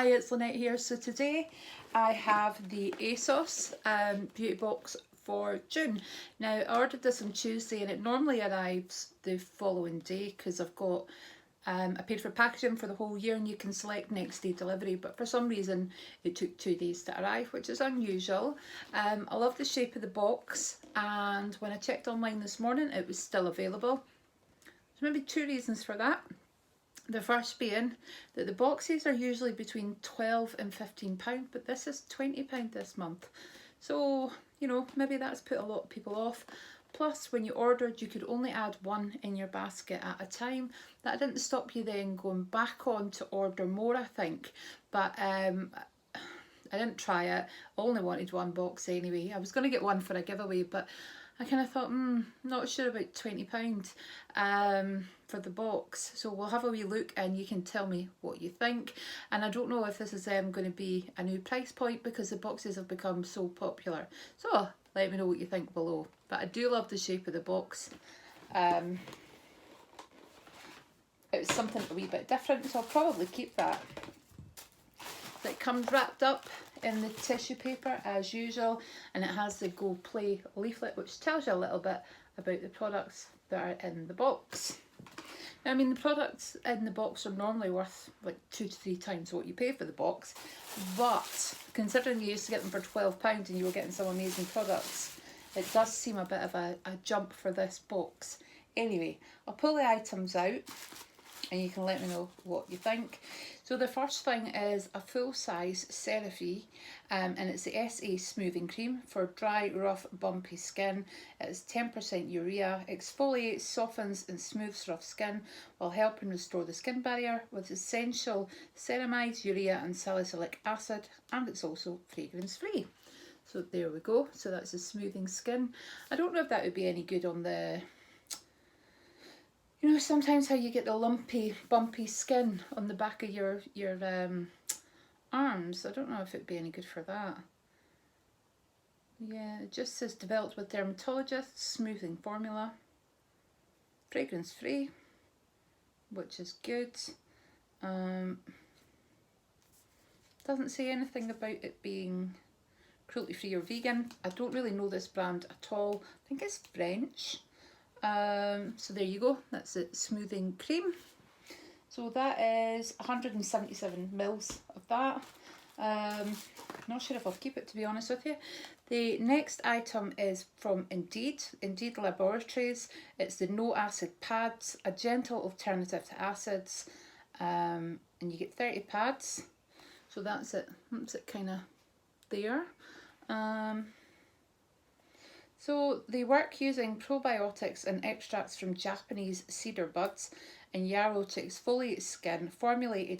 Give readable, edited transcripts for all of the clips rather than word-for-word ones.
Hi, it's Lynette here. So today I have the ASOS beauty box for June. Now I ordered this on Tuesday and it normally arrives the following day because I've got I paid for packaging for the whole year and you can select next day delivery, but for some reason it took 2 days to arrive, which is unusual. I love the shape of the box, and when I checked online this morning it was still available. There's maybe 2 reasons for that. The first being that the boxes are usually between £12 and £15, but this is £20 this month. So, you know, maybe that's put a lot of people off. Plus, when you ordered, you could only add one in your basket at a time. That didn't stop you then going back on to order more, I think. But I didn't try it. I only wanted one box anyway. I was going to get one for a giveaway, but I kind of thought, not sure about £20 for the box. So we'll have a wee look and you can tell me what you think. And I don't know if this is going to be a new price point because the boxes have become so popular. So let me know what you think below. But I do love the shape of the box. It's something a wee bit different, so I'll probably keep that. It comes wrapped up in the tissue paper as usual, and it has the Go Play leaflet which tells you a little bit about the products that are in the box. Now, I mean, the products in the box are normally worth like 2 to 3 times what you pay for the box, but considering you used to get them for £12 and you were getting some amazing products, it does seem a bit of a jump for this box. Anyway, I'll pull the items out and you can let me know what you think. So the first thing is a full-size CeraVe, and it's the SA Smoothing Cream for dry, rough, bumpy skin. It's 10% urea, exfoliates, softens and smooths rough skin while helping restore the skin barrier with essential ceramides, urea and salicylic acid, and it's also fragrance-free. So there we go. So that's the smoothing skin. I don't know if that would be any good on the... You know, sometimes how you get the lumpy, bumpy skin on the back of your arms. I don't know if it'd be any good for that. Yeah, it just says developed with dermatologists, smoothing formula, fragrance free, which is good. Doesn't say anything about it being cruelty free or vegan. I don't really know this brand at all. I think it's French. So there you go, that's it, smoothing cream. So that is 177 mils of that. Not sure if I'll keep it, to be honest with you. The next item is from Indeed Laboratories. It's the no acid pads, a gentle alternative to acids, and you get 30 pads. So that's it kind of there. So they work using probiotics and extracts from Japanese cedar buds and yarrow to exfoliate skin, formulated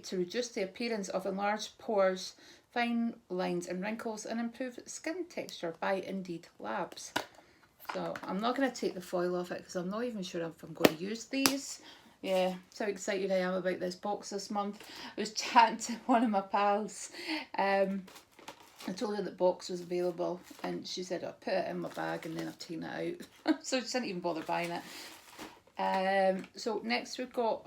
to reduce the appearance of enlarged pores, fine lines and wrinkles, and improve skin texture by Indeed Labs. So I'm not going to take the foil off it because I'm not even sure if I'm going to use these. Yeah, that's how excited I am about this box this month. I was chatting to one of my pals. I told her that box was available and she said I'll put it in my bag and then I've taken it out. So I just didn't even bother buying it. So next we've got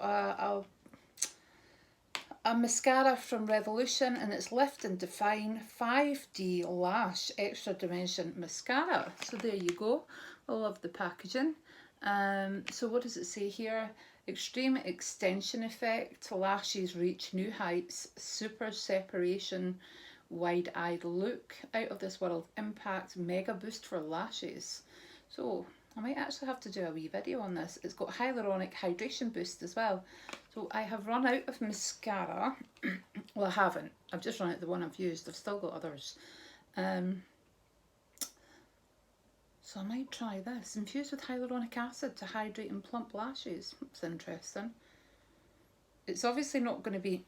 a mascara from Revolution, and it's Lift and Define 5D Lash Extra Dimension Mascara. So there you go. I love the packaging. So what does it say here? Extreme extension effect, lashes reach new heights, super separation, wide-eyed look, out of this world impact, mega boost for lashes. So I might actually have to do a wee video on this. It's got hyaluronic hydration boost as well. So I have run out of mascara. Well, I haven't. I've just run out the one I've used. I've still got others. So I might try this. Infused with hyaluronic acid to hydrate and plump lashes. That's interesting. It's obviously not going to be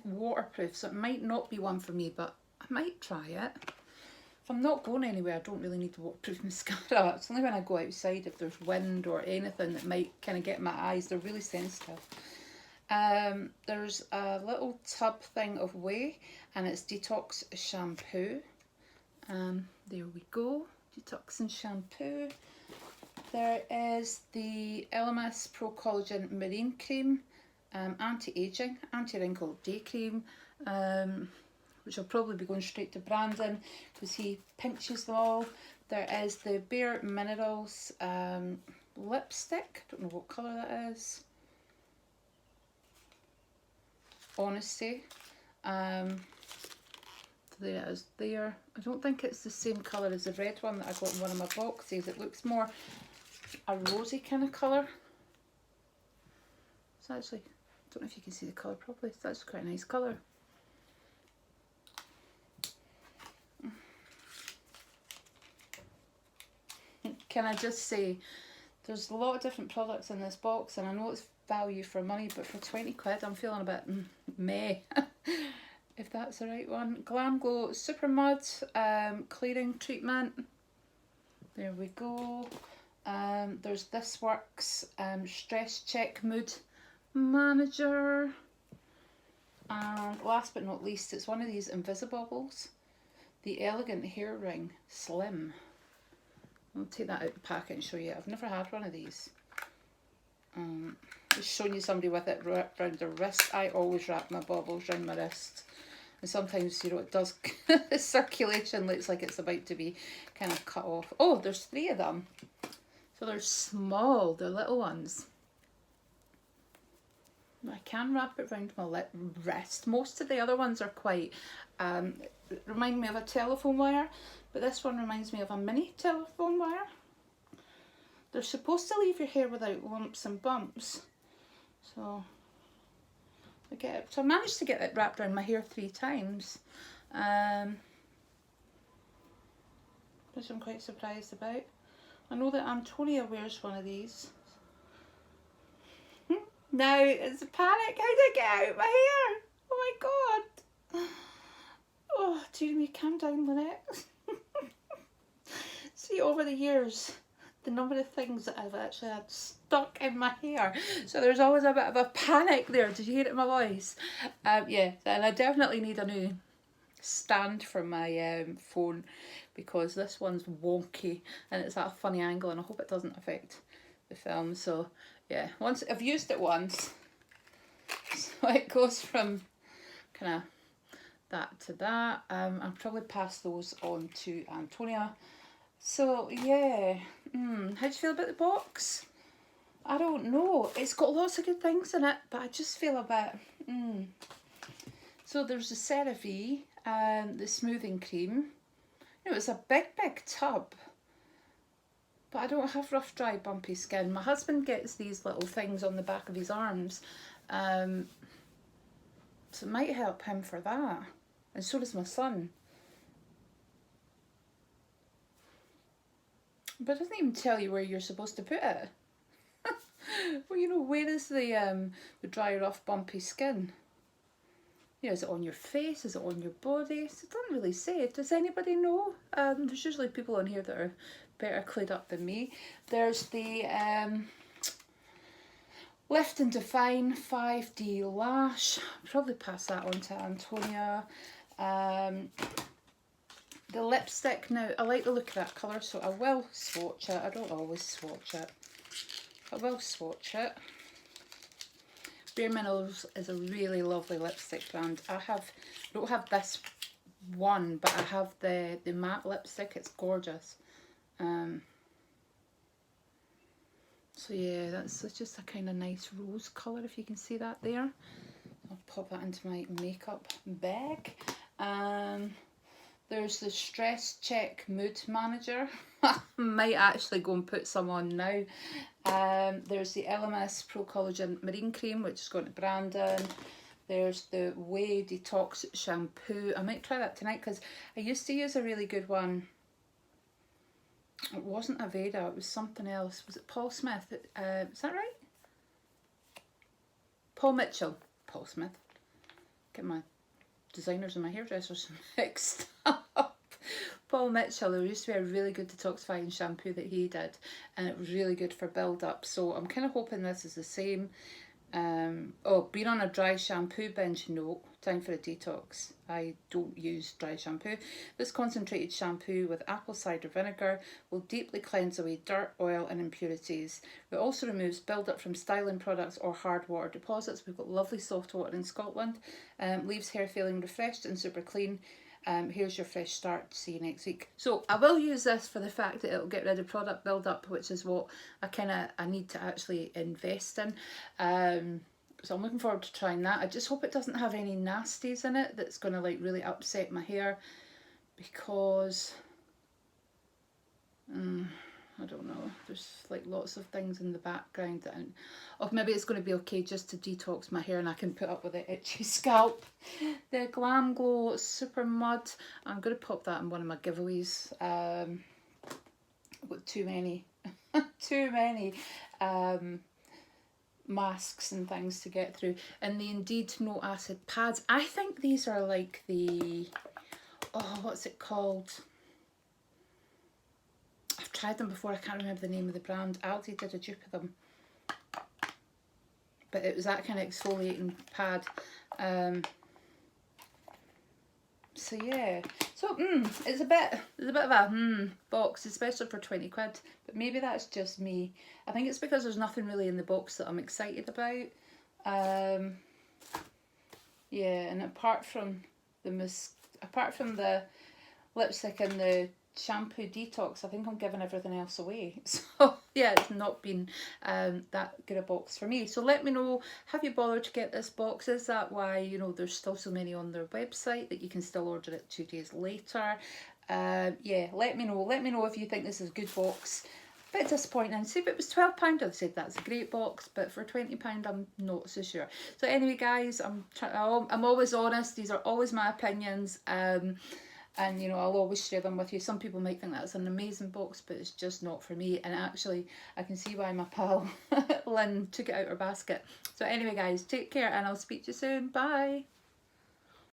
waterproof, so it might not be one for me, but I might try it. If I'm not going anywhere, I don't really need waterproof mascara. It's only when I go outside, if there's wind or anything that might kind of get my eyes. They're really sensitive. There's a little tub thing of whey, and it's detox shampoo. There we go, detoxing shampoo. There is the Elemis Pro Collagen Marine Cream. anti-aging, anti-wrinkle day cream, which will probably be going straight to Brandon because he pinches them all. There is the Bare Minerals lipstick. I don't know what colour that is. Honesty. There it is there. I don't think it's the same colour as the red one that I got in one of my boxes. It looks more a rosy kind of colour. It's actually, I don't know if you can see the colour properly. It's actually quite a nice colour. Can I just say, there's a lot of different products in this box, and I know it's value for money, but for 20 quid I'm feeling a bit meh, if that's the right one. Glam Glow Super Mud clearing treatment. There we go. There's This Works Stress Check Mood Manager. And last but not least, it's one of these Invisibobbles, the Elegant Hair Ring Slim. I'll take that out of the packet and show you. I've never had one of these. Just showing you somebody with it wrapped around their wrist. I always wrap my baubles around my wrist. And sometimes, you know, it does, the circulation looks like it's about to be kind of cut off. Oh, there's 3 of them. So they're small, they're little ones. I can wrap it around my wrist. Most of the other ones are quite, remind me of a telephone wire, but this one reminds me of a mini telephone wire. They're supposed to leave your hair without lumps and bumps. So I managed to get it wrapped around my hair 3 times, which I'm quite surprised about. I know that Antonia wears one of these. Now it's a panic. How did I get out of my hair? Oh my god. Oh, Jeremy, calm down, Lynette. See, over the years, the number of things that I've actually had stuck in my hair. So there's always a bit of a panic there. Did you hear it in my voice? Yeah, and I definitely need a new stand for my phone, because this one's wonky and it's at a funny angle, and I hope it doesn't affect the film. So yeah, once I've used it once, so it goes from kind of that to that. I'll probably pass those on to Antonia. So yeah, how do you feel about the box? I don't know. It's got lots of good things in it, but I just feel a bit. So there's the CeraVe, the smoothing cream. You know, it's a big tub. But I don't have rough, dry, bumpy skin. My husband gets these little things on the back of his arms. So it might help him for that. And so does my son. But it doesn't even tell you where you're supposed to put it. Well, you know, where is the dry, rough, bumpy skin? You know, is it on your face? Is it on your body? So it doesn't really say. Does anybody know? There's usually people on here that are better clued up than me. There's the Lift and Define 5D Lash. I'll probably pass that on to Antonia. The lipstick, now I like the look of that colour, so I will swatch it. I don't always swatch it. I will swatch it. Bare Minerals is a really lovely lipstick brand. I don't have this one, but I have the matte lipstick. It's gorgeous. So yeah, that's just a kind of nice rose colour, if you can see that there. I'll pop that into my makeup bag. There's the Stress Check Mood Manager. Might actually go and put some on now. There's the LMS Pro Collagen Marine Cream, which is going to Brandon. There's the Way Detox Shampoo. I might try that tonight, because I used to use a really good one. It wasn't Aveda, it was something else. Was it Paul Smith? Is that right? Paul Mitchell. Paul Smith. Get my designers and my hairdressers mixed up. Paul Mitchell, there used to be a really good detoxifying shampoo that he did, and it was really good for build up. So I'm kind of hoping this is the same. Oh, been on a dry shampoo binge? No. time for a detox. I don't use dry shampoo. This concentrated shampoo with apple cider vinegar will deeply cleanse away dirt, oil and impurities. It also removes build-up from styling products or hard water deposits. We've got lovely soft water in Scotland. Leaves hair feeling refreshed and super clean. Here's your fresh start. See you next week. So I will use this for the fact that it'll get rid of product build-up, which is what I need to actually invest in. So I'm looking forward to trying that. I just hope it doesn't have any nasties in it that's going to like really upset my hair, because I don't know, there's like lots of things in the background that maybe it's going to be okay just to detox my hair and I can put up with the itchy scalp. The Glam Glow Super Mud, I'm going to pop that in one of my giveaways. I've got too many masks and things to get through. And the Indeed No Acid pads, I think these are like the, oh, what's it called? I've tried them before, I can't remember the name of the brand. Aldi did a dupe of them, but it was that kind of exfoliating pad. So yeah, so it's a bit of a box, especially for 20 quid, but maybe that's just me. I think it's because there's nothing really in the box that I'm excited about. Yeah, and apart from the lipstick and the shampoo detox, I think I'm giving everything else away. So yeah, it's not been that good a box for me. So let me know, have you bothered to get this box? Is that why, you know, there's still so many on their website that you can still order it 2 days later? Yeah, let me know if you think this is a good box. Bit disappointing. See, if it was £12, I'd have said that's a great box, but for £20 I'm not so sure. So anyway guys, I'm always honest, these are always my opinions. And you know, I'll always share them with you. Some people might think that's an amazing box, but it's just not for me. And actually, I can see why my pal Lynn took it out her basket. So anyway guys, take care and I'll speak to you soon. Bye.